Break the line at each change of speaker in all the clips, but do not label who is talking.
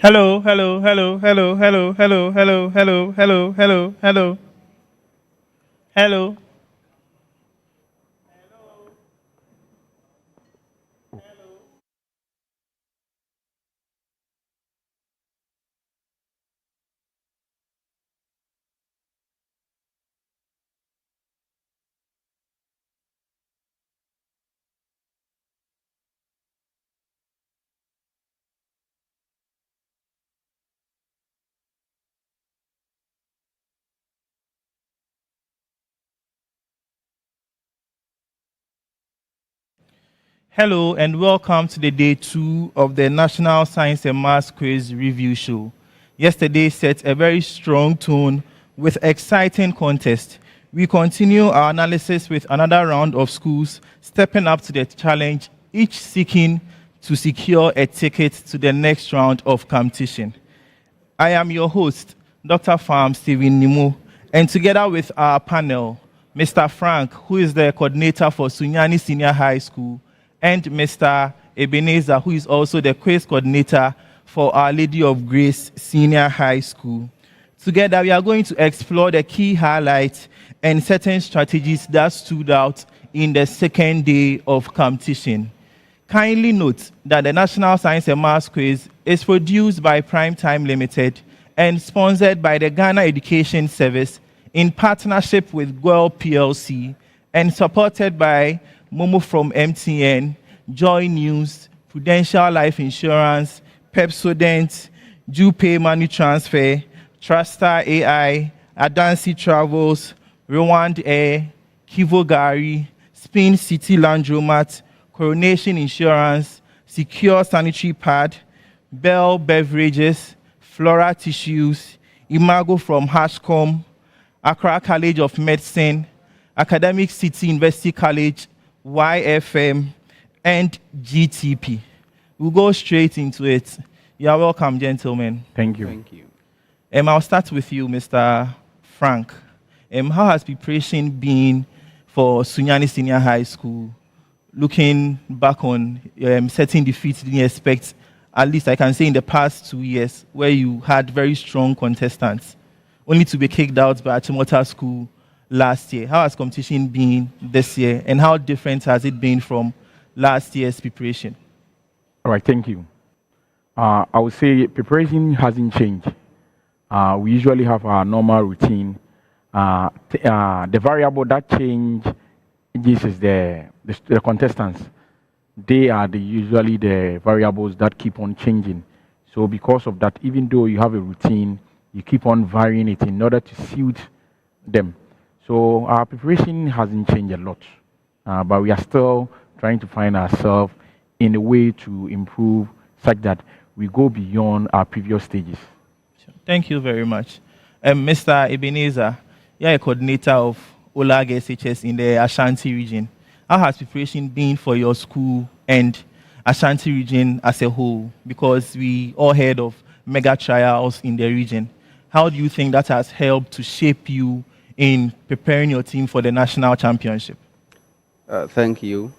Hello, hello, hello, hello, hello, hello, hello, hello, hello, hello, hello, hello. Hello and welcome to the day 2 of the National Science and Maths Quiz Review Show. Yesterday set a very strong tone with exciting contest. We continue our analysis with another round of schools stepping up to the challenge, each seeking to secure a ticket to the next round of competition. I am your host, Dr. Farm Stephen Nimo, and together with our panel, Mr. Frank, who is the coordinator for Sunyani Senior High School, and Mr. Ebenezer, who is also the quiz coordinator for Our Lady of Grace Senior High School. Together, we are going to explore the key highlights and certain strategies that stood out in the second day of competition. Kindly note that the National Science and Maths Quiz is produced by Primetime Limited and sponsored by the Ghana Education Service in partnership with GWEL PLC and supported by Momo from MTN, Joy News, Prudential Life Insurance, Pepsodent, Pay Money Transfer, Trustar AI, Adansi Travels, Rwand Air, Kivo Gari, Spin City Landromat, Coronation Insurance, Secure Sanitary Pad, Bell Beverages, Flora Tissues, Imago from Hashcom, Accra College of Medicine, Academic City University College, YFM, and GTP. We'll go straight into it. You are welcome, gentlemen.
Thank you.
Thank you.
I'll start with you, Mr. Frank. How has preparation been for Sunyani Senior High School? Looking back on certain defeats you didn't expect, at least I can say in the past 2 years, where you had very strong contestants, only to be kicked out by Achimota School last year. How has competition been this year, and how different has it been from last year's preparation?
All right, thank you. I would say preparation hasn't changed. We usually have our normal routine. The variable that changes is the contestants. They are usually the variables that keep on changing. So because of that, even though you have a routine, you keep on varying it in order to suit them. So our preparation hasn't changed a lot, but we are still trying to find ourselves in a way to improve such that we go beyond our previous stages.
Thank you very much. Mr. Ebenezer, you're a coordinator of OLAG SHS in the Ashanti region. How has preparation been for your school and Ashanti region as a whole? Because we all heard of mega trials in the region. How do you think that has helped to shape you in preparing your team for the national championship?
Thank you.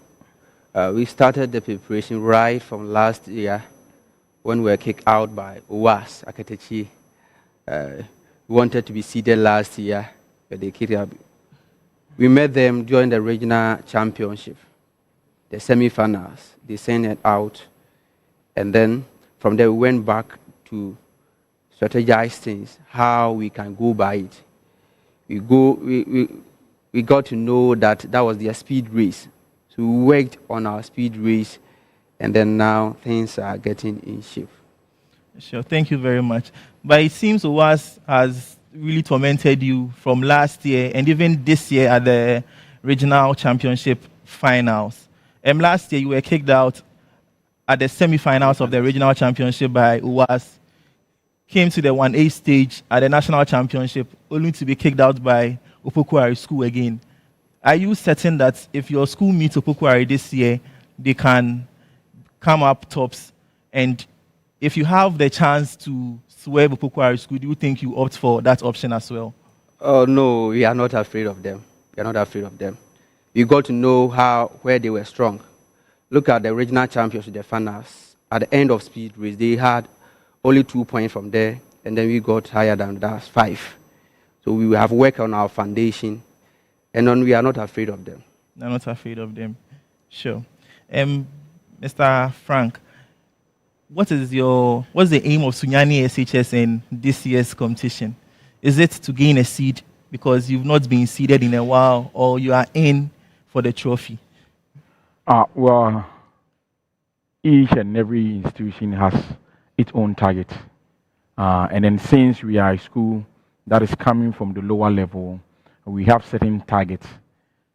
We started the preparation right from last year when we were kicked out by UWAS, Akatechi. We wanted to be seeded last year, but they kicked out. We met them during the regional championship, the semi-finals. They sent it out, and then from there we went back to strategize things, how we can go by it. We got to know that was their speed race. So we worked on our speed race, and then now things are getting in shape.
Sure, thank you very much. But it seems UWAS has really tormented you from last year and even this year at the regional championship finals. Last year you were kicked out at the semi-finals of the regional championship by UWAS, came to the 1A stage at the national championship, only to be kicked out by Opokuari School again. Are you certain that if your school meets Opokuari this year, they can come up tops? And if you have the chance to swerve Opokuari School, do you think you opt for that option as well?
Oh, no, we are not afraid of them. We are not afraid of them. You got to know where they were strong. Look at the regional championship, the finals. At the end of speed race, they had only 2 points from there, and then we got higher than that, 5. So we have worked on our foundation, and then we are not afraid of them.
They're not afraid of them. Sure. Mr. Frank, what's the aim of Sunyani SHS in this year's competition? Is it to gain a seed because you've not been seeded in a while, or you are in for the trophy?
Well, each and every institution has its own target. And then since we are a school that is coming from the lower level, we have certain targets.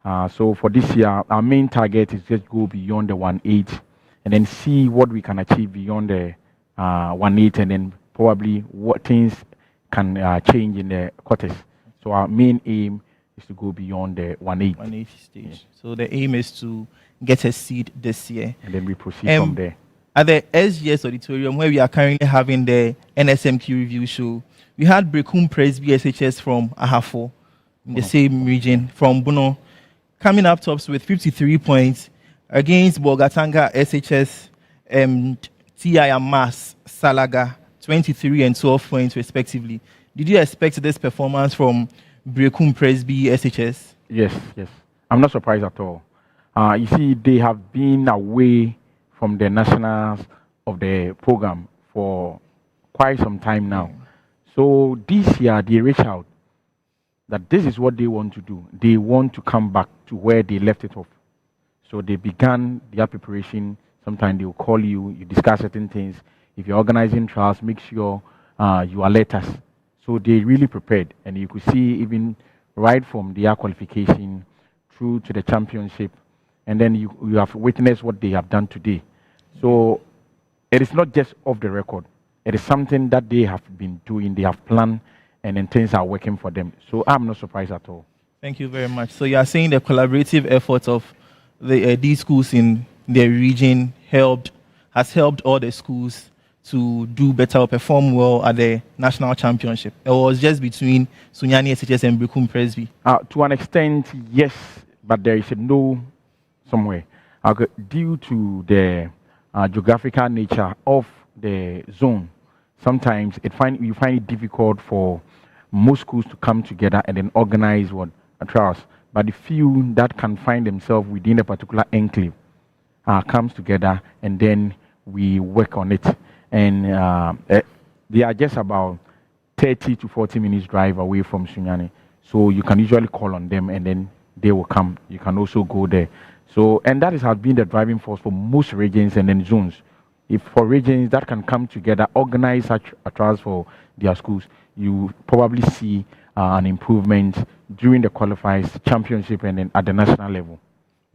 So for this year, our main target is just go beyond the 1.8 and then see what we can achieve beyond the 1.8, and then probably what things can change in the quarters. So our main aim is to go beyond the 1.8.
1.8 stage. Yeah. So the aim is to get a seed this year.
And then we proceed from there.
At the SGS auditorium, where we are currently having the Nsmq review show, we had Brekum Presby SHS from Ahafo, in the same region, from Bono, coming up tops with 53 points against Bogatanga SHS and TI Amas Salaga, 23 and 12 points respectively. Did you expect this performance from Brekum Presby SHS?
Yes. I'm not surprised at all. You see, they have been away from the nationals of the program for quite some time now. So this year they reach out that this is what they want to do. They want to come back to where they left it off. So they began their preparation. Sometimes they will call you, you discuss certain things. If you're organizing trials, make sure you alert us. So they really prepared, and you could see even right from their qualification through to the championship, and then you have witnessed what they have done today. So it is not just off the record. It is something that they have been doing, they have planned, and then things are working for them. So I'm not surprised at all.
Thank you very much. So you are saying the collaborative efforts of these schools in the region has helped all the schools to do better or perform well at the national championship. It was just between Sunyani SHS and Brekum Presby.
To an extent, yes, but there is a no somewhere. Due to the geographical nature of the zone, sometimes you find it difficult for most schools to come together and then organize trials. But the few that can find themselves within a particular enclave comes together, and then we work on it. And they are just about 30 to 40 minutes drive away from Sunyani. So you can usually call on them, and then they will come. You can also go there. So, and that has been the driving force for most regions and then zones. If for regions that can come together, organize such trials for their schools, you probably see an improvement during the qualifiers, championship, and then at the national level.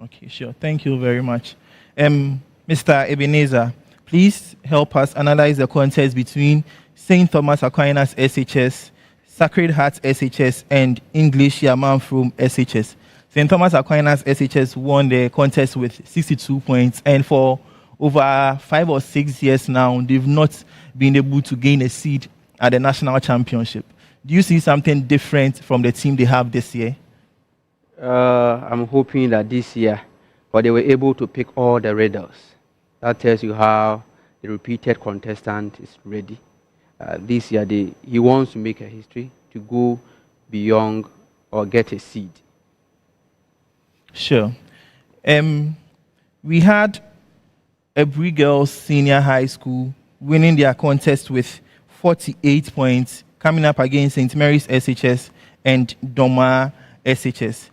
Okay, sure. Thank you very much. Mr. Ebenezer, please help us analyze the contest between St. Thomas Aquinas SHS, Sacred Heart SHS, and English Yamanfrom SHS. St. Thomas Aquinas SHS won the contest with 62 points, and for over 5 or 6 years now, they've not been able to gain a seed at the national championship. Do you see something different from the team they have this year?
I'm hoping that this year, but they were able to pick all the riddles. That tells you how the repeated contestant is ready. This year, he wants to make a history to go beyond or get a seed.
Sure. We had Ebri Girls Senior High School winning their contest with 48 points, coming up against St. Mary's SHS and Doma SHS.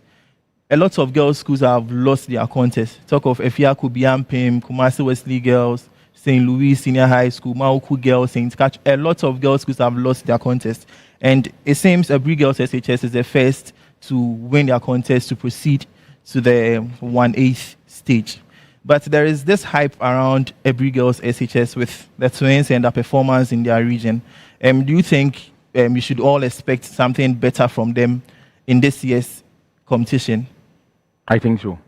A lot of girls' schools have lost their contest. Talk of Efiaku Biampim, Kumasi Wesley Girls, St. Louis Senior High School, Mauku Girls, St. Catch. A lot of girls' schools have lost their contest. And it seems Ebri Girls SHS is the first to win their contest to proceed to the 1/8 stage. But there is this hype around Ebri Girls SHS with the twins and their performance in their region. Do you think we should all expect something better from them in this year's competition?
I think so.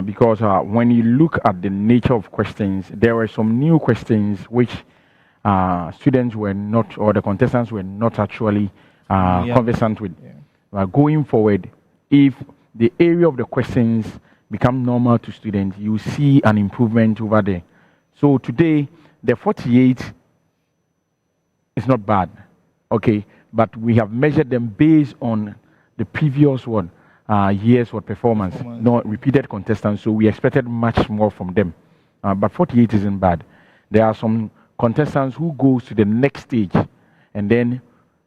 Because when you look at the nature of questions, there were some new questions which students were not, or the contestants were not actually conversant with. Yeah. Going forward, if the area of the questions become normal to students, you see an improvement over there. So today, the 48 it's not bad, okay, but we have measured them based on the previous one years what performance, not repeated contestants, so we expected much more from them. But 48 isn't bad. There are some contestants who goes to the next stage, and then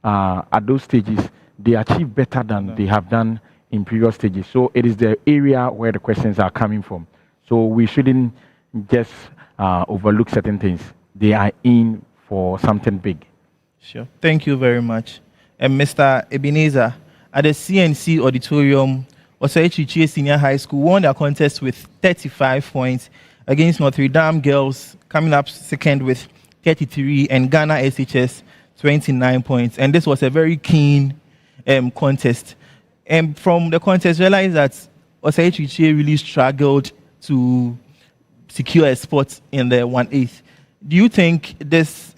at those stages they achieve better than they have done in previous stages. So it is the area where the questions are coming from. So we shouldn't just overlook certain things. They are in for something big.
Sure. Thank you very much. And Mr. Ebenezer, at the CNC Auditorium, Osei Senior High School won their contest with 35 points against Notre Dame Girls, coming up second with 33, and Ghana SHS 29 points. And this was a very keen contest. And from the contest, realized that Osei really struggled to secure a spot in the 1/8. Do you think this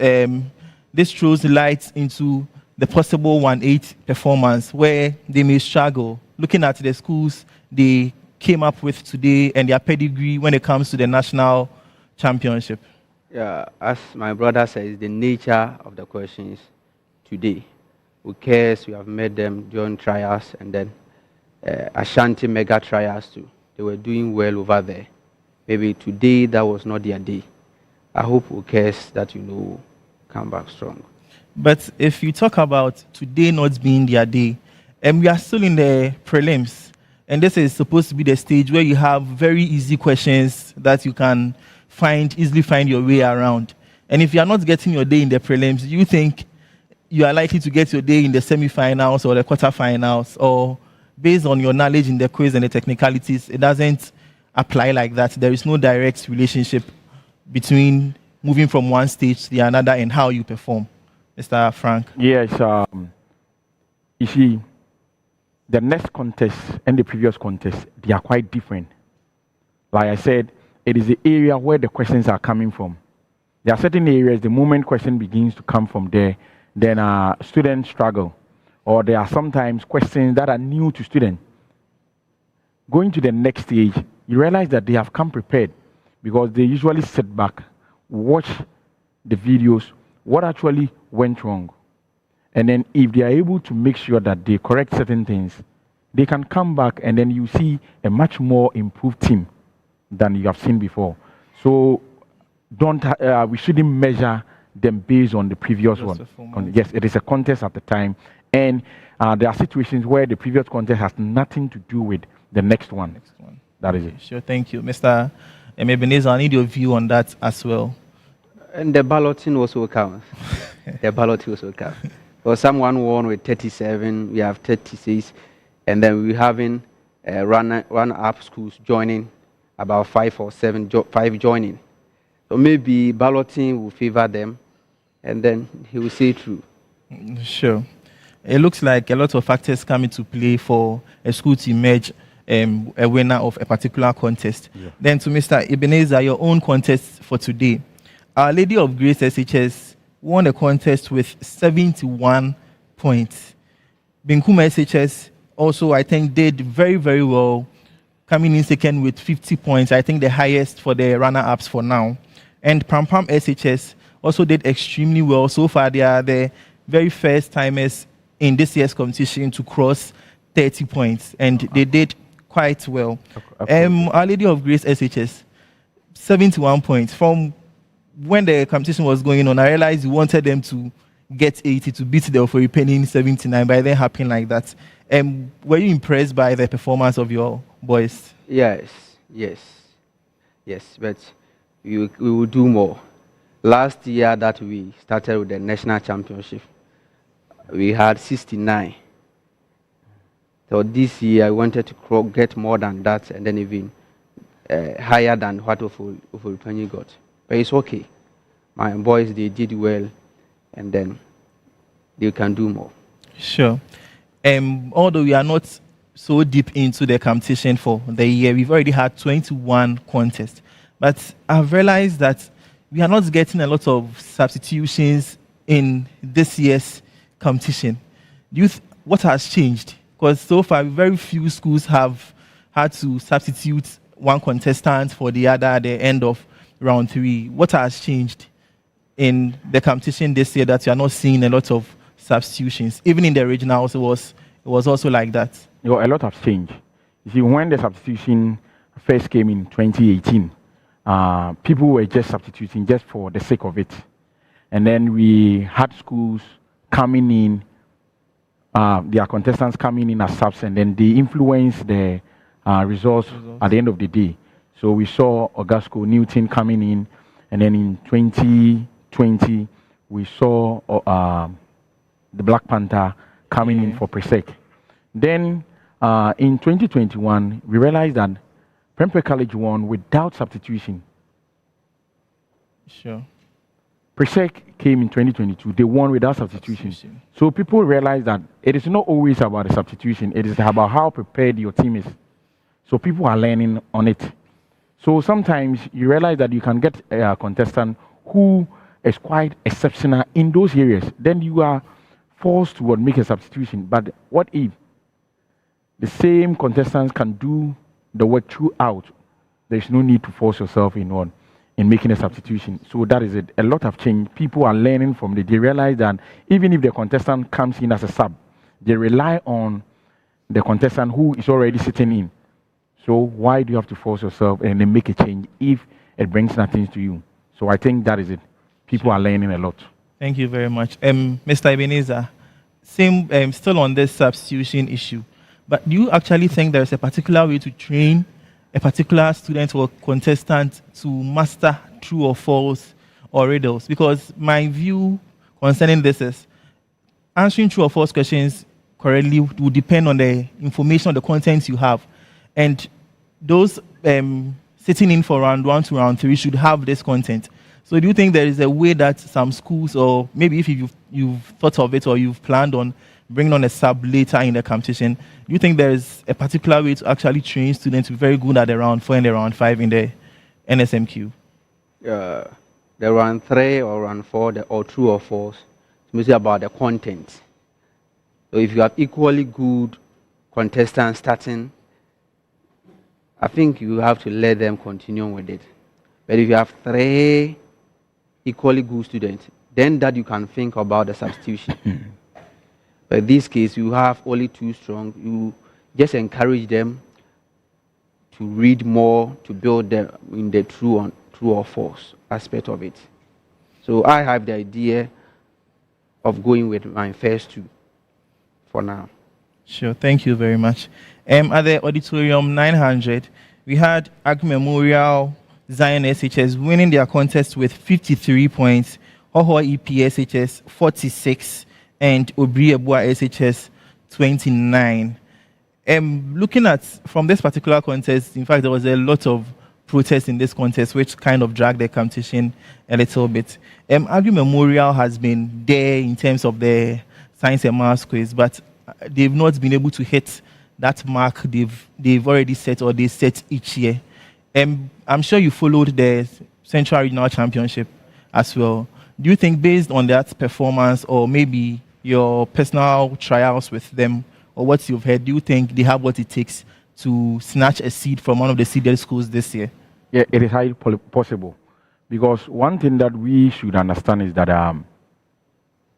throws light into the possible 1/8 performance where they may struggle, looking at the schools they came up with today and their pedigree when it comes to the national championship?
Yeah, as my brother says, the nature of the questions today. Who cares? We have made them during trials and then Ashanti mega trials too. They were doing well over there. Maybe today that was not their day. I hope who cares that come back strong.
But if you talk about today not being their day, and we are still in the prelims, and this is supposed to be the stage where you have very easy questions that you can easily find your way around. And if you are not getting your day in the prelims, you think you are likely to get your day in the semifinals or the quarterfinals, or based on your knowledge in the quiz and the technicalities, it doesn't apply like that. There is no direct relationship between moving from one stage to the another and how you perform. Mr. Frank?
Yes, you see, the next contest and the previous contest, they are quite different. Like I said, it is the area where the questions are coming from. There are certain areas, the moment question begins to come from there, then students struggle. Or there are sometimes questions that are new to students. Going to the next stage, you realize that they have come prepared because they usually sit back, watch the videos, what actually went wrong. And then if they are able to make sure that they correct certain things, they can come back and then you see a much more improved team than you have seen before. So we shouldn't measure them based on the previous one. Yes, it is a contest at the time. And there are situations where the previous contest has nothing to do with the next one. That is it.
Sure, thank you. Mr. Ebenezer, I need your view on that as well.
And the balloting also counts. The balloting also counts. Well, someone won with 37, we have 36, and then we're having run-up schools joining, about 5 or 7, 5 joining. So maybe balloting will favor them, and then he will see through.
Sure. It looks like a lot of factors come into play for a school to emerge a winner of a particular contest. Yeah. Then to Mr. Ebenezer, your own contest for today. Our Lady of Grace SHS won a contest with 71 points. Binkuma SHS also, I think, did very, very well, coming in second with 50 points. I think the highest for the runner-ups for now. And Prampam SHS also did extremely well. So far, they are the very first timers in this year's competition to cross 30 points, and they did quite well. Our Lady of Grace SHS, 71 points. From when the competition was going on, I realized you wanted them to get 80 to beat the Ofori-Penny 79, but it didn't happen like that. Were you impressed by the performance of your boys?
Yes, but we will do more. Last year that we started with the national championship, we had 69. So this year I wanted to get more than that, and then even higher than what Ofori-Penny got. But it's okay. My boys, they did well, and then they can do more.
Sure. Although we are not so deep into the competition for the year, we've already had 21 contests. But I've realized that we are not getting a lot of substitutions in this year's competition. What has changed? Because so far, very few schools have had to substitute one contestant for the other at the end of round 3. What has changed in the competition this year that you are not seeing a lot of substitutions? Even in the regionals, it was also like that.
A lot has changed. You see, when the substitution first came in 2018, people were just substituting just for the sake of it. And then we had schools coming in, their contestants coming in as subs, and then they influenced the results at the end of the day. So we saw Augusco Newton coming in, and then in 2020, we saw the Black Panther coming in for Presec. Then in 2021, we realized that Prempeh College won without substitution.
Sure.
Presec came in 2022. They won without substitution. So people realize that it is not always about the substitution. It is about how prepared your team is. So people are learning on it. So sometimes you realize that you can get a contestant who is quite exceptional in those areas. Then you are forced to make a substitution. But what if the same contestants can do the work throughout? There's no need to force yourself in making a substitution. So that is it. A lot have changed. People are learning from it. They realize that even if the contestant comes in as a sub, they rely on the contestant who is already sitting in. So why do you have to force yourself and then make a change if it brings nothing to you? So I think that is it. People are learning a lot.
Thank you very much. Mr. Ebenezer, still on this substitution issue, but do you actually think there is a particular way to train a particular student or contestant to master true or false or riddles? Because my view concerning this is answering true or false questions correctly will depend on the information, the content you have. And those sitting in for round 1 to round 3 should have this content. So do you think there is a way that some schools, or maybe if you've thought of it or you've planned on bringing on a sub later in the competition, do you think there is a particular way to actually train students to be very good at the round 4 and the round 5 in the Nsmq?
The round 3 or round 4, or true or false, it's mostly about the content. So if you have equally good contestants starting, I think you have to let them continue with it. But if you have 3 equally good students, then that you can think about the substitution. But in this case, you have only 2 strong. You just encourage them to read more, to build them in the true or false aspect of it. So I have the idea of going with my first 2 for now.
Sure, thank you very much. At the Auditorium 900, we had Ag Memorial Zion SHS winning their contest with 53 points, Hoho EP SHS 46, and Obri Ebua SHS 29. Looking at from this particular contest, in fact, there was a lot of protests in this contest, which kind of dragged the competition a little bit. Ag Memorial has been there in terms of the science and maths quiz, but they've not been able to hit that mark they've already set, or they set each year. I'm sure you followed the Central Regional Championship as well. Do you think, based on that performance, or maybe your personal trials with them, or what you've heard, do you think they have what it takes to snatch a seed from one of the seeded schools this year?
Yeah, it is highly possible. Because one thing that we should understand is that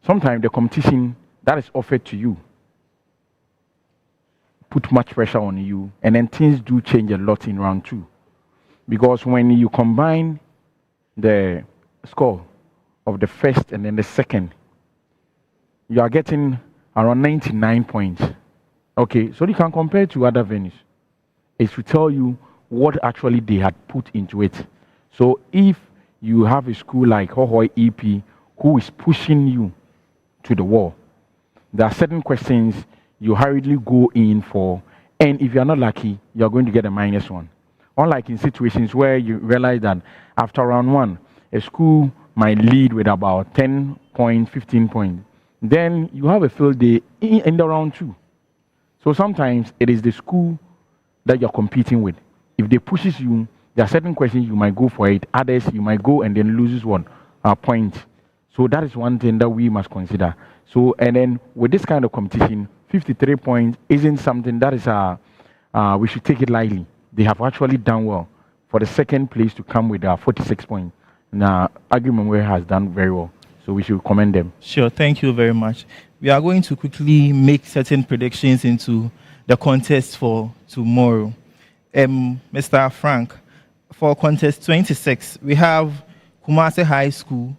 sometimes the competition that is offered to you put much pressure on you, and then things do change a lot in round 2. Because when you combine the score of the first and then the second, you are getting around 99 points. Okay, so you can compare to other venues. It's to tell you what actually they had put into it. So if you have a school like Hohoi EP who is pushing you to the wall, there are certain questions you hurriedly go in for, and if you're not lucky, you're going to get a -1. Unlike in situations where you realize that after round 1, a school might lead with about 10 points, 15 points. Then you have a field day in the round 2. So sometimes it is the school that you're competing with. If they pushes you, there are certain questions you might go for it. Others you might go and then loses one point. So that is one thing that we must consider. So, and then with this kind of competition, 53 points isn't something that is we should take it lightly. They have actually done well for the second place to come with 46 points. Now, Agrimenwe has done very well, so we should commend them.
Sure, thank you very much. We are going to quickly make certain predictions into the contest for tomorrow. Mr. Frank, for contest 26, we have Kumasi High School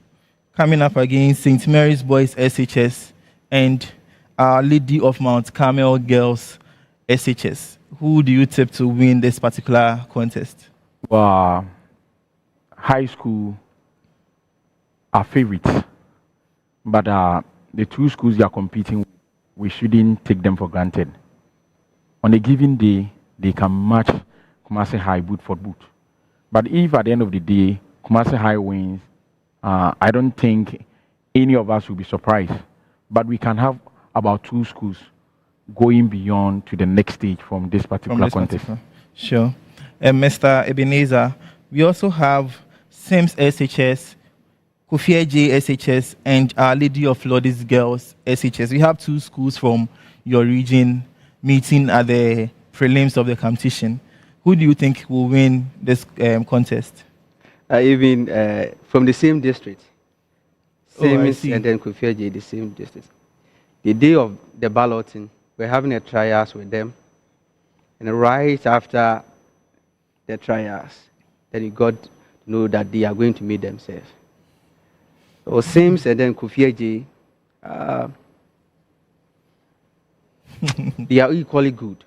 coming up against St. Mary's Boys SHS and Our Lady of Mount Carmel Girls SHS. Who do you tip to win this particular contest?
High school are favorites, but the two schools they are competing, we shouldn't take them for granted. On a given day, they can match Kumasi High boot for boot. But if at the end of the day, Kumasi High wins, I don't think any of us will be surprised. But we can have about two schools going beyond to the next stage from this particular contest.
Sure. Mr. Ebenezer, we also have Sims SHS, Kofi J SHS, and Our Lady of Lourdes Girls SHS. We have two schools from your region meeting at the prelims of the competition. Who do you think will win this contest?
Even from the same district. Sims
Oh,
and then Kofi J, the same district. The day of the balloting, we're having a trials with them. And right after the trials, then you got to know that they are going to meet themselves. So Sims and then Kofi J, they are equally good.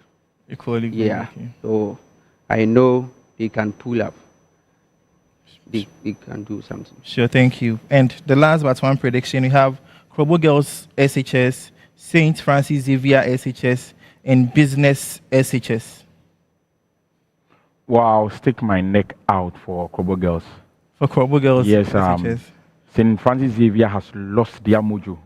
Equally good.
Yeah.
Okay.
So I know they can pull up. They can do something.
Sure, thank you. And the last but one prediction, we have Krobo Girls SHS, St. Francis Xavier SHS, and Business SHS.
Wow, stick my neck out for Krobo Girls.
For Krobo Girls
Yes,
SHS.
St. Francis Xavier has lost their mojo.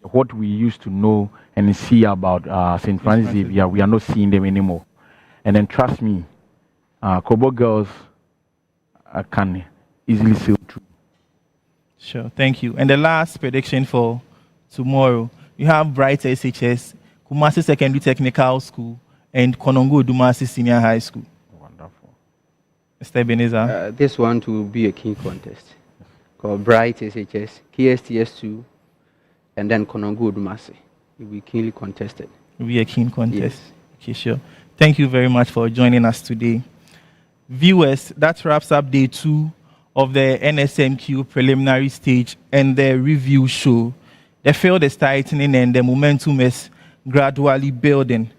What we used to know and see about St. Francis Xavier, we are not seeing them anymore. And then trust me, Krobo Girls can easily sail through.
Sure, thank you. And the last prediction for tomorrow, you have Bright SHS, Kumasi Secondary Technical School, and Konongo Dumasi Senior High School.
Wonderful.
Mr. Ebenezer.
This one will be a key contest called Bright SHS, KSTS2, and then Konongo Dumasi. It will be keenly contested.
It will be a keen contest.
Yes.
Okay, sure. Thank you very much for joining us today. Viewers, that wraps up day 2 of the Nsmq preliminary stage and the review show. The field is tightening and the momentum is gradually building.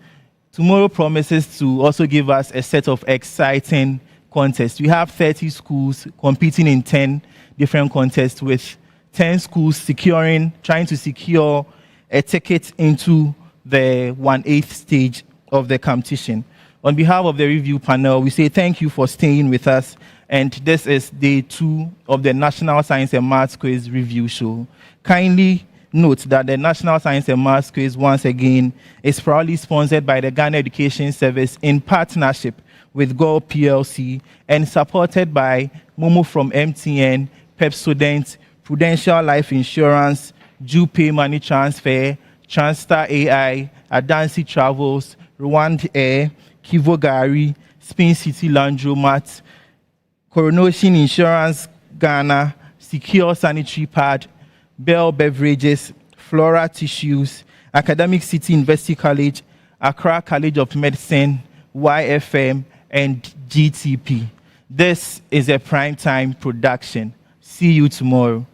Tomorrow promises to also give us a set of exciting contests. We have 30 schools competing in 10 different contests, with 10 schools trying to secure a ticket into the 1/8 stage of the competition. On behalf of the review panel, we say thank you for staying with us. And this is day 2 of the National Science and Maths Quiz Review Show. Kindly note that the National Science and Maths Quiz, once again, is proudly sponsored by the Ghana Education Service in partnership with GOL PLC and supported by Momo from MTN, Pepsodent, Prudential Life Insurance, Pay Money Transfer, Transtar AI, Adansi Travels, Rwanda Air, Kivo Gari, Spin City Laundromat, Coronation Insurance Ghana, Secure Sanitary Pad, Bell Beverages, Flora Tissues, Academic City University College, Accra College of Medicine, YFM, and GTP. This is a Primetime production. See you tomorrow.